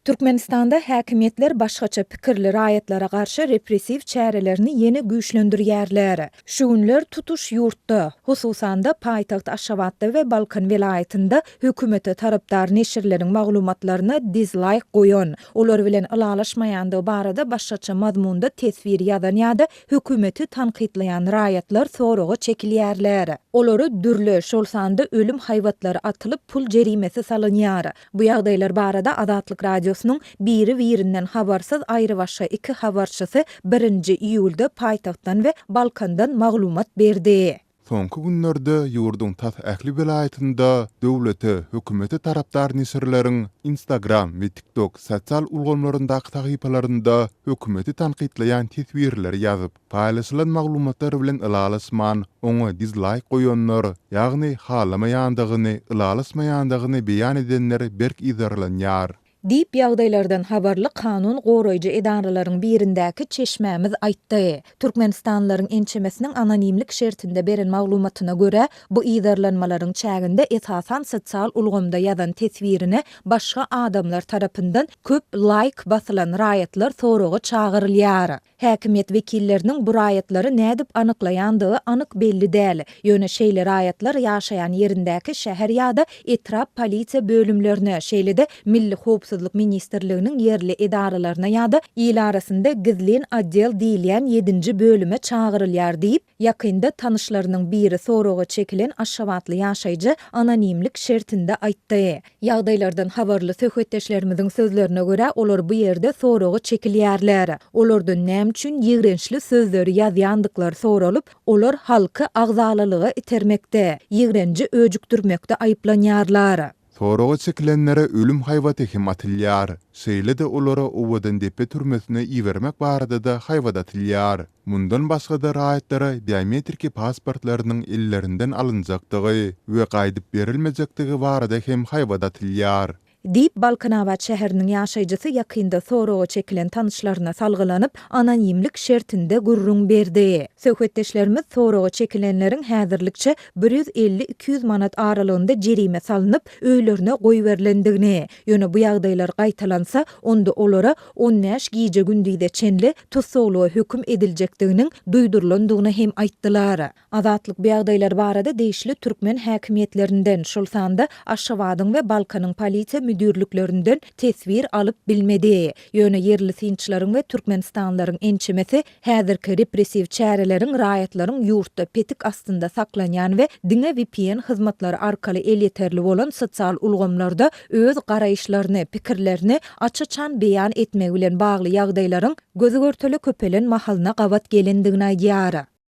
Türkmenistanda häkimetler başgaça pikirli raýatlara garşy repressiw çärelerini ýene güýçlendirýärler. Şu günler tutuş ýurtda, hususan da paýtaxt Aşgabatda we Balkan vilayetinde hökümete tarapdar neşirleriň maglumatlaryna dislike goýan, olar bilen ylalaşmaýandygy barada başgaça mazmunda tesvir ýazan ýa-da hökümeti tanqidlaýan raýatlar soragy çekilýärler. Olary dürle şolsanda ölüm haýwatlary atylyp pul jerimesi salynýar. Bu ýagdaýlar barada Azatlyk radiosynyň birinden habarsyz aýry başga iki habarçysy 1-nji iýulda paýtagtdan we Balkandan maglumat berdi. Soňky günlerde ýurdun tas ähli vilayetinde döwlete, hökümeti tarapdar nisirleriň Instagram we TikTok sosial ulgamlaryndaky tahypalarynda hökümeti tanqidlaýan teswirler ýazyp, paýlaşylan maglumatlar bilen ylalaşman, oňa dislike goýanlar, ýagny halamaýandygyny, ylalaşmaýandygyny beýan edenler berk izarlanýar. Dip ýagdaýlardan habarly kanun goraýjy edaralaryň birindäki çeşmämiz aýtdy. Türkmenistanlaryň ençemesiniň anonimlik şertinde beren maglumatyna görä, bu ýydarlanmalaryň çäginde esasan sosial ulgamda ýazan teswirini başga adamlar tarapyndan köp like basylan raýatlar soragy çagyrylýar. Häkimet wekilleriniň bu raýatlary nädip anyklaýandygy anyk belli däl. Ýöne şeýle raýatlar ýaşaýan ýerindäki şäher ýa-da etrap polisiýa bölümlerine, şeýle-de Milli Howpsuzlyk Ministrliginiň ýerli edaralaryna ýa-da ýyl arasynda gizlen atdel diýilýän 7-nji bölüme çagyrylýar diýip, ýakynda tanyşlarynyň biri soragy çekilen Aşgabatly ýaşaýjy anonimlik şertinde aýtdy. Ýagdaýlardan habarly söhbetdeşlerimiziň sözlerine görä, olar bu ýerde soragy çekilýärler. Olardan näme üçin ýigrençli sözleri ýazýandyklary soralyp, olar halky agzalylyga itermekde, ýigrenji öjükdirmekde aýplanýarlar. Soragy çekilenlere ölüm haýwaty hem atylýar. Şeýle-de olara owadan depe türmesine iýermek barada da haýwat atylýar. Mundan başga da raýatlara biometriki pasportlarynyň ellerinden alynjakdygy we gaýdyp berilmejekdigi barada hem haýwat atylýar. Dip Balkanabat şäheriniň ýaşaýjysy ýakynda soragy çekilen tanışlaryna salgylanyp anonimlik şertinde gurrun berdi. Söhbetdeşlerimiz soragy çekilenleriň häzirlikçe 150-200 manat aralygynda jerime salynyp öýlerine goýberlendigini, ýöne bu ýagdaýlar gaýtalansa, onda olara 10 näş giýje gündüýde çenli tutsaglyğa höküm ediljekdiginiň duýdurulandygyny hem aýtdylar. Azatlyk bu ýagdaýlar barada değişli türkmen häkimetlerinden şolsanda Aşgabatyň we Balkanyň polisiýa müdürlüklerinden tesvir alıp bilmedi. Ýöne yerli synçylaryň we Türkmenistanlaryň ençemesi häzirki repressiw çäreleriň raýatlaryň ýurtda petik astynda saklanýan we diňe VPN hyzmatlary arkaly el ýeterli bolan sosial ulgamlarda öz garaýşlaryny, pikirlerini açyçan beýan etmek bilen bagly ýagdaýlaryň gözü görteli köpelen mahalyna gabat gelendigini aýdýar.